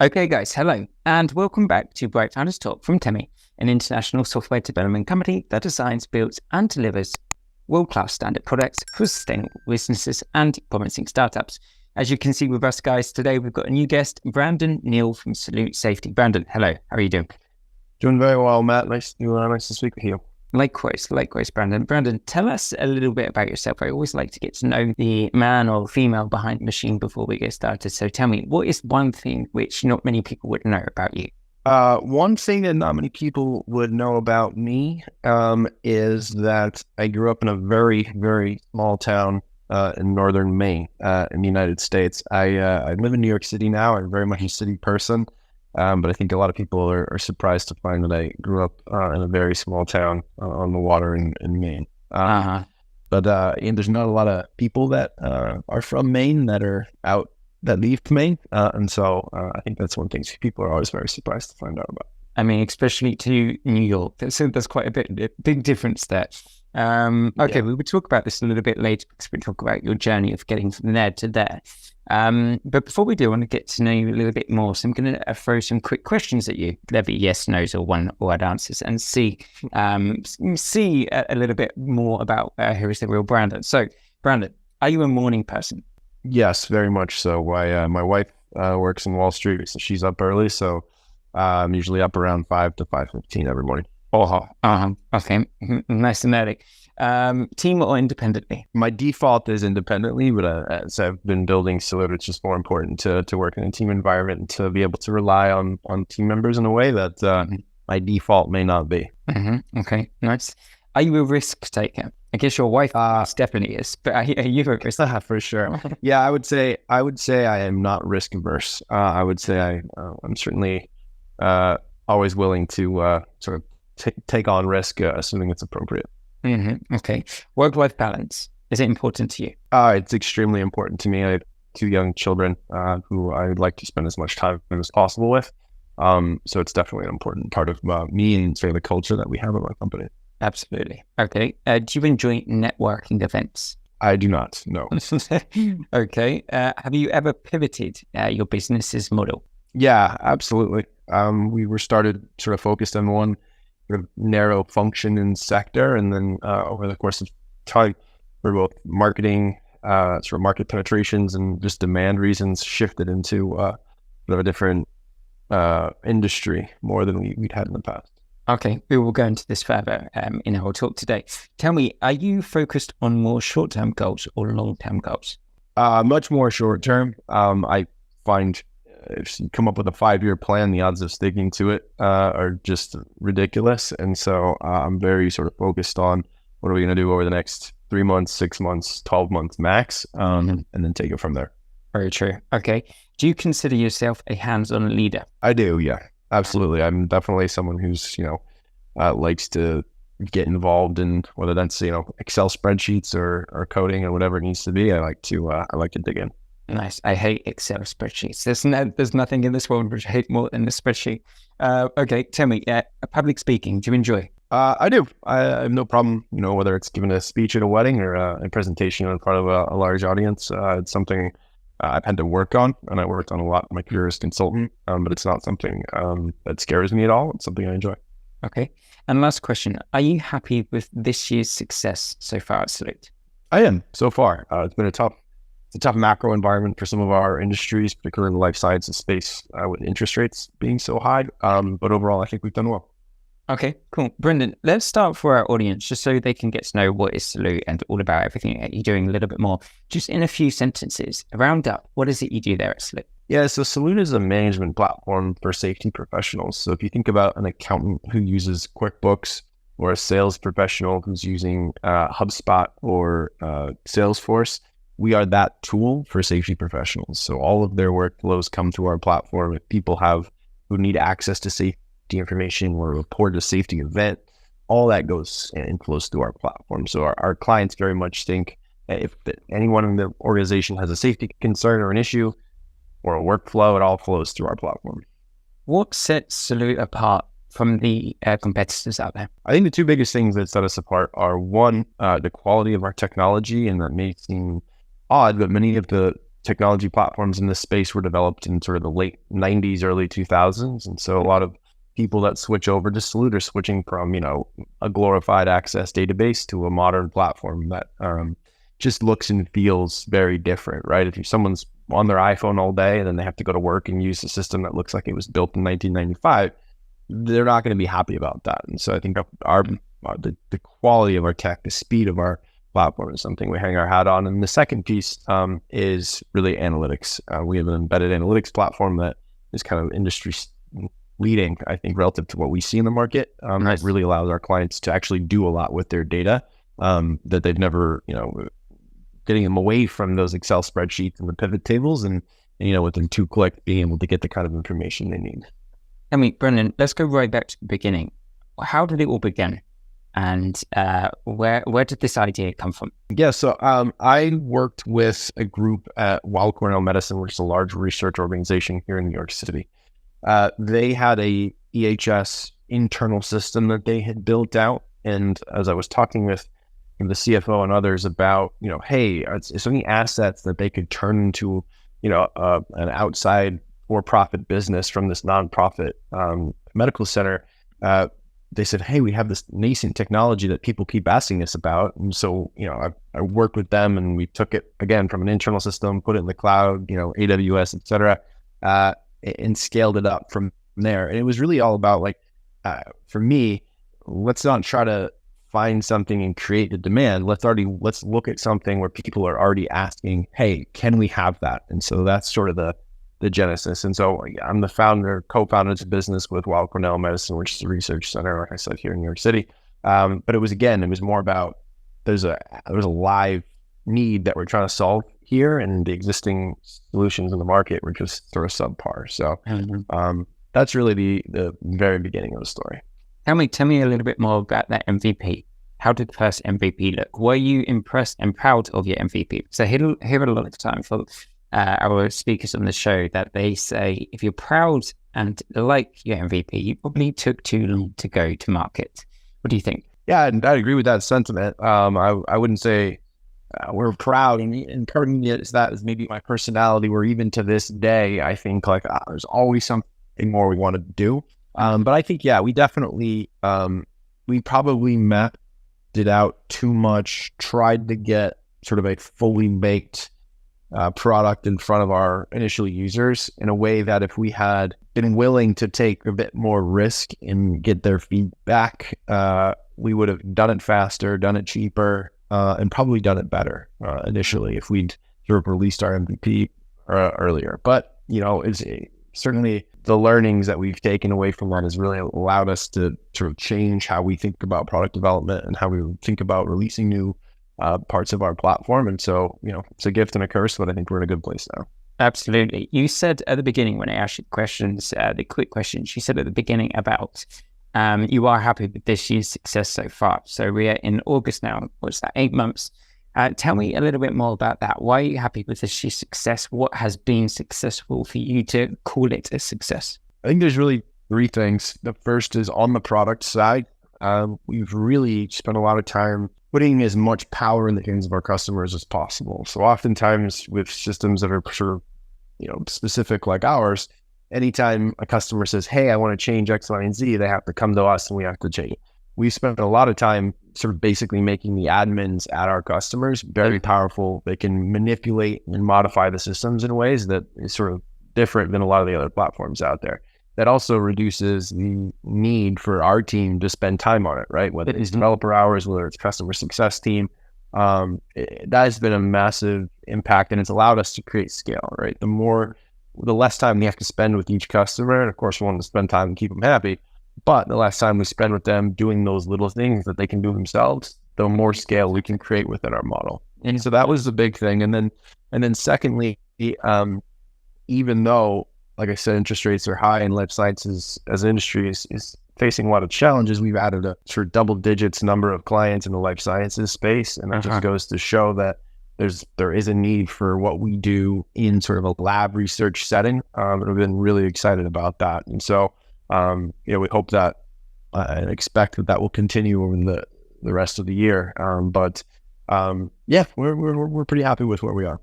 Okay, guys, hello, and welcome back to Bright Founders Talk from Temi, an international software development company that designs, builds, and delivers world-class standard products for sustainable businesses and promising startups. As you can see with us, guys, today we've got a new guest, Branden Neal from Salute Safety. Branden, hello, how are you doing? Doing very well, Matt. Nice to speak with you. Likewise, Branden. Branden, tell us a little bit about yourself. I always like to get to know the man or female behind the machine before we get started. So tell me, what is one thing which not many people would know about you? One thing that not many people would know about me is that I grew up in a very, very small town in northern Maine in the United States. I live in New York City now. I'm very much a city person. But I think a lot of people are surprised to find that I grew up in a very small town on the water in Maine. But there's not a lot of people that are from Maine that leave Maine. And so I think that's one thing people are always very surprised to find out about. I mean, especially to New York. There's quite a big difference there. Okay, we will talk about this a little bit later because we talk about your journey of getting from there to there. But before we do, I want to get to know you a little bit more. So I'm going to throw some quick questions at you. There'll be yes, no's, or one-word answers, and see a little bit more about who is the real Branden. So, Branden, are you a morning person? Yes, very much so. My wife works in Wall Street, so she's up early. So I'm usually up around 5 to 5:15 every morning. Okay, nice and early. Team or independently? My default is independently, but as I've been building Salute, it's just more important to work in a team environment and to be able to rely on team members in a way that my default may not be. Okay, nice. Are you a risk taker? I guess your wife definitely is, but are you a risk taker? For sure. Yeah, I would say I am not risk averse. I would say I'm certainly always willing to sort of take on risk, assuming it's appropriate. Okay. Work-life balance. Is it important to you? It's extremely important to me. I have 2 young children who I would like to spend as much time as possible with. So it's definitely an important part of me and sort of the culture that we have at my company. Absolutely. Okay. Do you enjoy networking events? I do not, no. Okay. Have you ever pivoted your business's model? Yeah, absolutely. We were started sort of focused on one sort of narrow function and sector, and then over the course of time, for both marketing, sort of market penetrations and just demand reasons, shifted into sort of a different industry more than we'd had in the past. Okay, we will go into this further in our talk today. Tell me, are you focused on more short-term goals or long-term goals? Much more short-term. I find if you come up with a 5-year plan, the odds of sticking to it are just ridiculous. And so I'm very sort of focused on what are we going to do over the next 3 months, 6 months, 12 months max, and then take it from there. Very true. Okay. Do you consider yourself a hands-on leader? I do, yeah, absolutely. I'm definitely someone who's, likes to get involved in whether that's, Excel spreadsheets or coding or whatever it needs to be. I like to dig in. Nice. I hate Excel spreadsheets. There's nothing in this world which I hate more than a spreadsheet. Okay, tell me, public speaking, do you enjoy? I do. I have no problem, whether it's giving a speech at a wedding or a presentation in front of a large audience. It's something I've had to work on, and I worked on a lot in my career as a consultant, but it's not something that scares me at all. It's something I enjoy. Okay. And last question, are you happy with this year's success so far at Salute? I am, so far. It's been a tough macro environment for some of our industries, particularly in the life sciences space, with interest rates being so high. But overall, I think we've done well. Okay, cool. Branden, let's start for our audience, just so they can get to know what is Salute and all about everything that you're doing a little bit more. Just in a few sentences, round up, what is it you do there at Salute? Yeah, so Salute is a management platform for safety professionals. So if you think about an accountant who uses QuickBooks, or a sales professional who's using HubSpot or Salesforce, we are that tool for safety professionals. So all of their workflows come to our platform. If people who need access to safety information or report a safety event, all that goes and flows through our platform. So our clients very much think if anyone in the organization has a safety concern or an issue or a workflow, it all flows through our platform. What sets Salute apart from the competitors out there? I think the 2 biggest things that set us apart are, one, the quality of our technology, and that may seem odd, but many of the technology platforms in this space were developed in sort of the late 90s, early 2000s. And so a lot of people that switch over to Salute are switching from, a glorified Access database to a modern platform that just looks and feels very different, right? If someone's on their iPhone all day and then they have to go to work and use a system that looks like it was built in 1995, they're not going to be happy about that. And so I think the quality of our tech, the speed of our platform is something we hang our hat on. And the second piece is really analytics. We have an embedded analytics platform that is kind of industry leading, I think, relative to what we see in the market. It really allows our clients to actually do a lot with their data that they've never, getting them away from those Excel spreadsheets and the pivot tables and within 2 clicks, being able to get the kind of information they need. I mean, Branden, let's go right back to the beginning. How did it all begin? And where did this idea come from? Yeah, so I worked with a group at Weill Cornell Medicine, which is a large research organization here in New York City. They had a EHS internal system that they had built out. And as I was talking with the CFO and others about, hey, is there any assets that they could turn into, an outside for-profit business from this nonprofit medical center, they said, hey, we have this nascent technology that people keep asking us about. And so, I worked with them and we took it again from an internal system, put it in the cloud, AWS, et cetera, and scaled it up from there. And it was really all about for me, let's not try to find something and create the demand. Let's look at something where people are already asking, hey, can we have that? And so that's sort of the genesis. And so I'm the co-founder of the business with Weill Cornell Medicine, which is a research center, like I said, here in New York City. But it was more about there's a live need that we're trying to solve here, and the existing solutions in the market were just sort of subpar. So that's really the very beginning of the story. Tell me a little bit more about that MVP. How did the first MVP look? Were you impressed and proud of your MVP? So I hear a lot of time from our speakers on the show that they say if you're proud and like your MVP, you probably took too long to go to market. What do you think? Yeah, and I agree with that sentiment. I wouldn't say we're proud, and part of me is that is maybe my personality, where even to this day, I think there's always something more we want to do. But I think, we definitely, we probably mapped it out too much, tried to get sort of a fully baked product in front of our initial users in a way that if we had been willing to take a bit more risk and get their feedback, we would have done it faster, done it cheaper, and probably done it better initially if we'd sort of released our MVP earlier. But, it's certainly the learnings that we've taken away from that has really allowed us to sort of change how we think about product development and how we think about releasing new parts of our platform. And so, it's a gift and a curse, but I think we're in a good place now. Absolutely. You said at the beginning, when I asked you questions, the quick questions, you said at the beginning about you are happy with this year's success so far. So we are in August now. What's that, 8 months? Tell me a little bit more about that. Why are you happy with this year's success? What has been successful for you to call it a success? I think there's really 3 things. The first is on the product side. We've really spent a lot of time putting as much power in the hands of our customers as possible. So oftentimes with systems that are sort of, specific like ours, anytime a customer says, hey, I want to change X, Y, and Z, they have to come to us and we have to change it. We spent a lot of time sort of basically making the admins at our customers very powerful. They can manipulate and modify the systems in ways that is sort of different than a lot of the other platforms out there. That also reduces the need for our team to spend time on it, right? Whether it's developer hours, whether it's customer success team, that has been a massive impact, and it's allowed us to create scale, right? The less time we have to spend with each customer, and of course we want to spend time and keep them happy, but the less time we spend with them doing those little things that they can do themselves, the more scale we can create within our model. And so that was the big thing. And then secondly, even though, like I said, interest rates are high and life sciences as an industry is facing a lot of challenges, we've added a sort of double digits number of clients in the life sciences space. And that just goes to show that there is a need for what we do in sort of a lab research setting. And we've been really excited about that. And so, we hope that and expect that will continue over the rest of the year. We're pretty happy with where we are.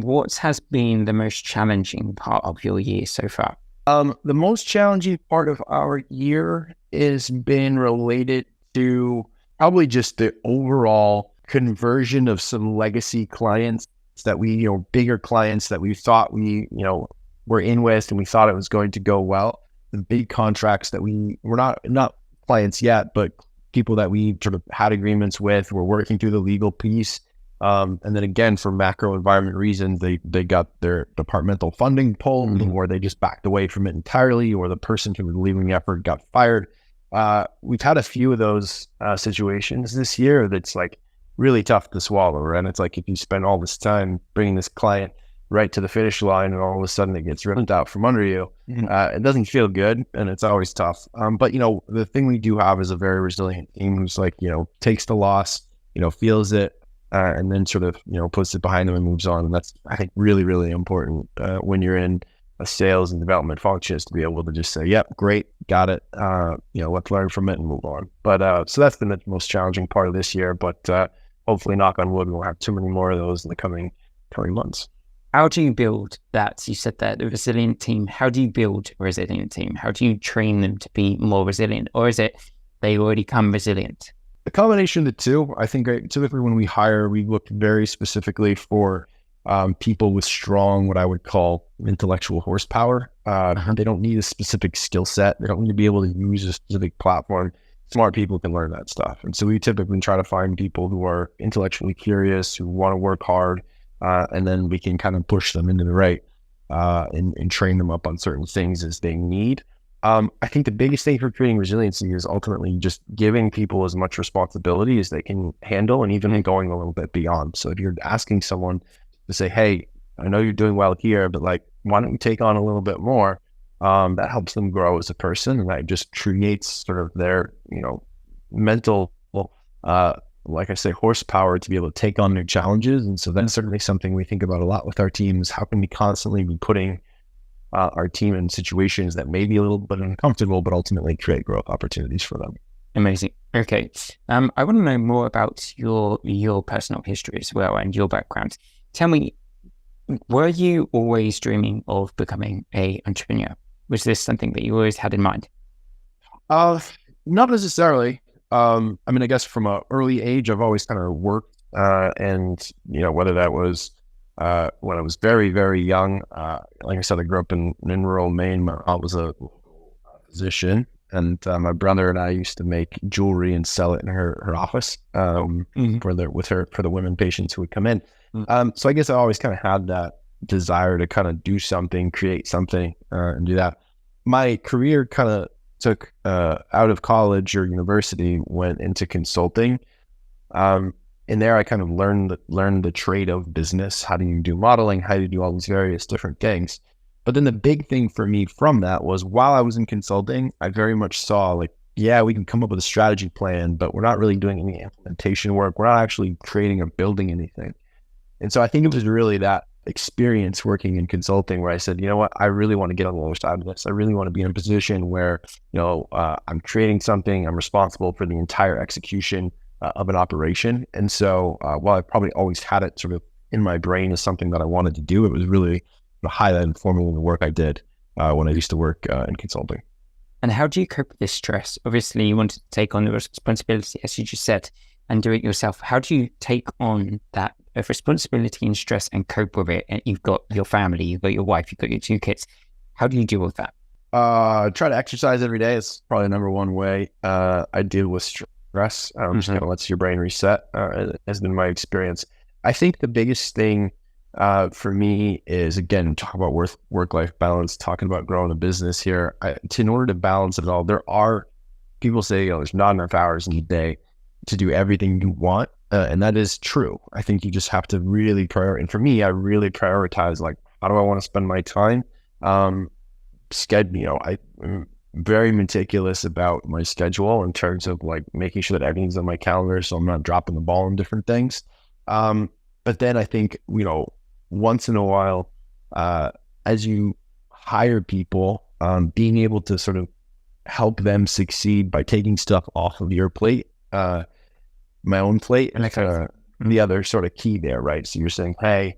what has been the most challenging part of your year so far? The most challenging part of our year has been related to probably just the overall conversion of some legacy clients that we, bigger clients that we thought we, were in with and we thought it was going to go well. The big contracts that we're not clients yet, but people that we sort of had agreements with, we're working through the legal piece. And then again, for macro environment reasons, they got their departmental funding pulled, or they just backed away from it entirely, or the person who was leading the effort got fired. We've had a few of those situations this year that's like really tough to swallow. And it's like, if you spend all this time bringing this client right to the finish line and all of a sudden it gets ripped out from under you, it doesn't feel good, and it's always tough. But the thing we do have is a very resilient team who's like, takes the loss, feels it, and then sort of, puts it behind them and moves on. And that's, I think, really, really important when you're in a sales and development function, is to be able to just say, yep, great, got it. Let's learn from it and move on. But so that's been the most challenging part of this year. But hopefully, knock on wood, we won't have too many more of those in the coming months. How do you build that? You said that the resilient team. How do you build a resilient team? How do you train them to be more resilient? Or is it they already come resilient? A combination of the two. I think typically when we hire, we look very specifically for people with strong, what I would call intellectual horsepower. They don't need a specific skill set. They don't need to be able to use a specific platform. Smart people can learn that stuff. And so we typically try to find people who are intellectually curious, who want to work hard, and then we can kind of push them into the right and train them up on certain things as they need. I think the biggest thing for creating resiliency is ultimately just giving people as much responsibility as they can handle, and even going a little bit beyond. So if you're asking someone to say, hey, I know you're doing well here, but like, why don't you take on a little bit more? That helps them grow as a person, and that just creates sort of their, mental, like I say, horsepower to be able to take on new challenges. And so that's certainly something we think about a lot with our teams. How can we constantly be putting our team in situations that may be a little bit uncomfortable, but ultimately create growth opportunities for them? Amazing. Okay. I want to know more about your personal history as well and your background. Tell me, were you always dreaming of becoming an entrepreneur? Was this something that you always had in mind? Not necessarily. I guess from an early age, I've always kind of worked, and whether that was when I was very, very young. Like I said, I grew up in rural Maine. My mom was a physician, and my brother and I used to make jewelry and sell it in her office for the women patients who would come in. So I guess I always kind of had that desire to kind of do something, create something, and do that. My career kind of took out of college or university, went into consulting. And there I kind of learned the trade of business. How do you do modeling? How do you do all these various different things? But then the big thing for me from that was, while I was in consulting, I very much saw like, yeah, we can come up with a strategy plan, but we're not really doing any implementation work. We're not actually creating or building anything. And so I think it was really that experience working in consulting where I said, you know what, I really want to get on the other side of this. I really want to be in a position where, I'm creating something, I'm responsible for the entire execution of an operation. And so while I probably always had it sort of in my brain as something that I wanted to do, it was really highlighted for me in the work I did when I used to work in consulting. And how do you cope with this stress? Obviously, you wanted to take on the responsibility, as you just said, and do it yourself. How do you take on that responsibility and stress and cope with it? And you've got your family, you've got your wife, you've got your 2 kids. How do you deal with that? Try to exercise every day. It's probably the number one way I deal with stress. Just kind of lets your brain reset, has been my experience. I think the biggest thing for me is, again, talk about work-life balance, talking about growing a business here. In order to balance it all, there are people say, there's not enough hours in the day to do everything you want. And that is true. I think you just have to really prioritize. And for me, I really prioritize, like, how do I want to spend my time? I'm very meticulous about my schedule in terms of like making sure that everything's on my calendar, so I'm not dropping the ball on different things. But then I think, once in a while, as you hire people, being able to sort of help them succeed by taking stuff off of your plate, my own plate, and the other sort of key there, right? So you're saying, hey,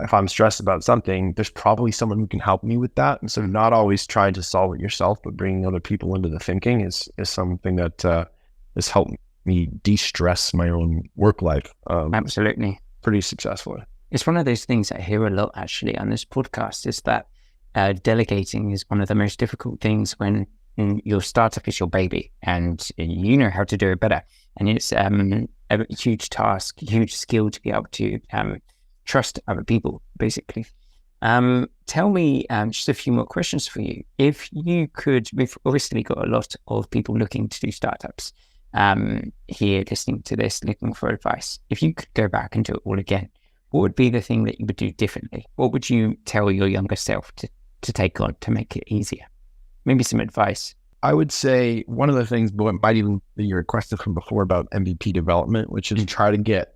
if I'm stressed about something, there's probably someone who can help me with that. And so not always trying to solve it yourself, but bringing other people into the thinking is something that has helped me de-stress my own work life. Absolutely. Pretty successfully. It's one of those things I hear a lot actually on this podcast, is that delegating is one of the most difficult things when your startup is your baby and you know how to do it better. And it's a huge task, huge skill to be able to trust other people, basically. Tell me just a few more questions for you. If you could, we've obviously got a lot of people looking to do startups here, listening to this, looking for advice. If you could go back and do it all again, what would be the thing that you would do differently? What would you tell your younger self to take on to make it easier? Maybe some advice. I would say one of the things, but might even be your question from before about MVP development, which is try to get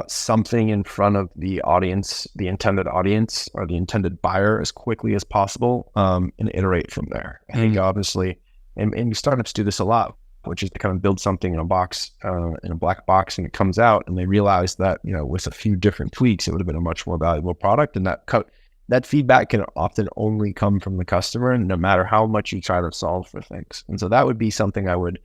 something in front of the audience, the intended audience or the intended buyer as quickly as possible, and iterate from there. I think obviously, and startups do this a lot, which is to kind of build something in a box, in a black box, and it comes out and they realize that, with a few different tweaks, it would have been a much more valuable product. And that feedback can often only come from the customer, no matter how much you try to solve for things. And so that would be something I would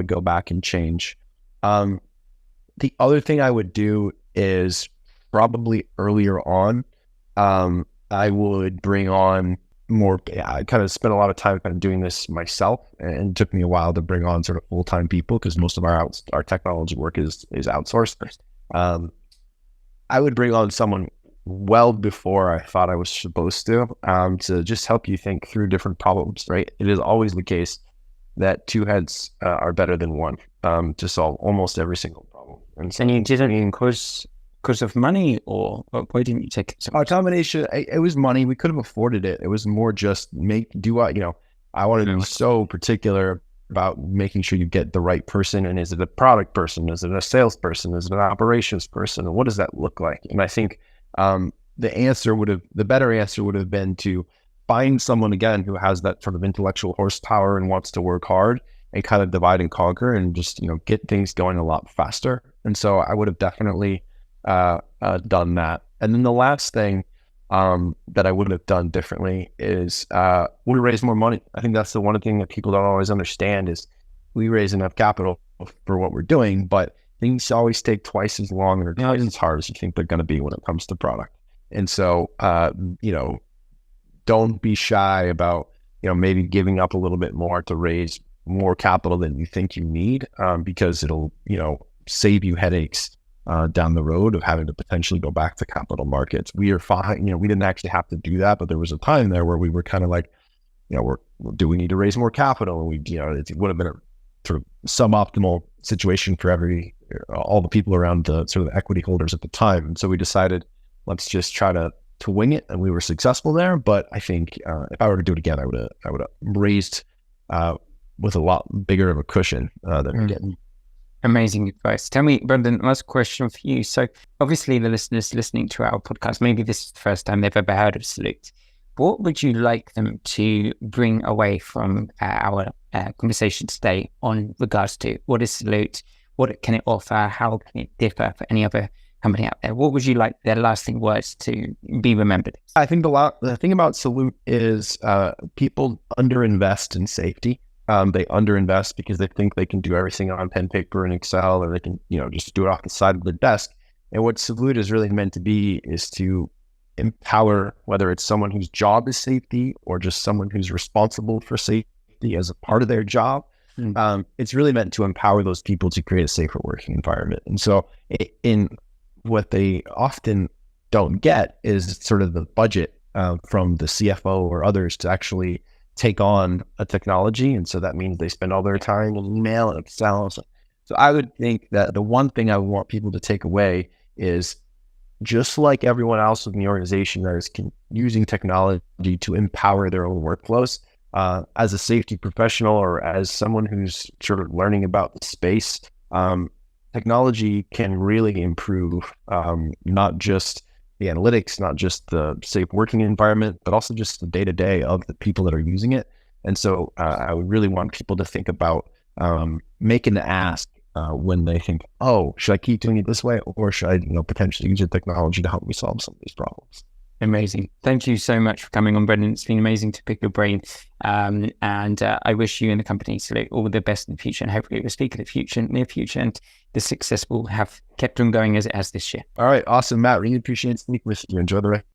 go back and change. The other thing I would do is probably earlier on, I would bring on more. I kind of spent a lot of time kind of doing this myself, and it took me a while to bring on sort of full-time people because most of our technology work is outsourced. I would bring on someone well before I thought I was supposed to just help you think through different problems, right? It is always the case that two heads are better than one to solve almost every single problem. And so, you didn't because of money, or why didn't you take it? A combination. It was money. We could have afforded it. It was more just I wanted to be so particular about making sure you get the right person. And is it a product person? Is it a salesperson? Is it an operations person? And what does that look like? And I think the better answer would have been to find someone, again, who has that sort of intellectual horsepower and wants to work hard and kind of divide and conquer and just, get things going a lot faster. And so I would have definitely done that. And then the last thing that I would have done differently is we raise more money. I think that's the one thing that people don't always understand is we raise enough capital for what we're doing, but things always take twice as long or twice as hard as you think they're going to be when it comes to product. And so, don't be shy about, maybe giving up a little bit more to raise more capital than you think you need, because it'll, save you headaches down the road of having to potentially go back to capital markets. We are fine. We didn't actually have to do that, but there was a time there where we were kind of like, do we need to raise more capital? And it would have been a sort of suboptimal situation for all the people around the sort of equity holders at the time. And so we decided, let's just try to wing it. And we were successful there. But I think if I were to do it again, I would have raised with a lot bigger of a cushion than we're getting. Amazing advice. Tell me, Branden, last question for you. So obviously the listeners listening to our podcast, maybe this is the first time they've ever heard of Salute. What would you like them to bring away from our conversation today on regards to what is Salute? What can it offer? How can it differ for any other company out there? What would you like their lasting words to be remembered? I think the thing about Salute is people underinvest in safety. They underinvest because they think they can do everything on pen, paper, and Excel, or they can, just do it off the side of their desk. And what Salute is really meant to be is to empower, whether it's someone whose job is safety or just someone who's responsible for safety as a part of their job. It's really meant to empower those people to create a safer working environment. And so in what they often don't get is sort of the budget from the CFO or others to actually take on a technology. And so that means they spend all their time in email and Excel. So I would think that the one thing I would want people to take away is, just like everyone else in the organization that is using technology to empower their own workflows, as a safety professional or as someone who's sort of learning about the space, technology can really improve not just the analytics, not just the safe working environment, but also just the day-to-day of the people that are using it. And so I would really want people to think about making the ask when they think, oh, should I keep doing it this way, or should I, potentially use your technology to help me solve some of these problems? Amazing. Thank you so much for coming on, Branden. It's been amazing to pick your brain. And I wish you and the company all the best in the future. And hopefully we'll speak in the near future, and the success will have kept on going as it has this year. All right. Awesome, Matt. Really appreciate speaking with you. Enjoy the rest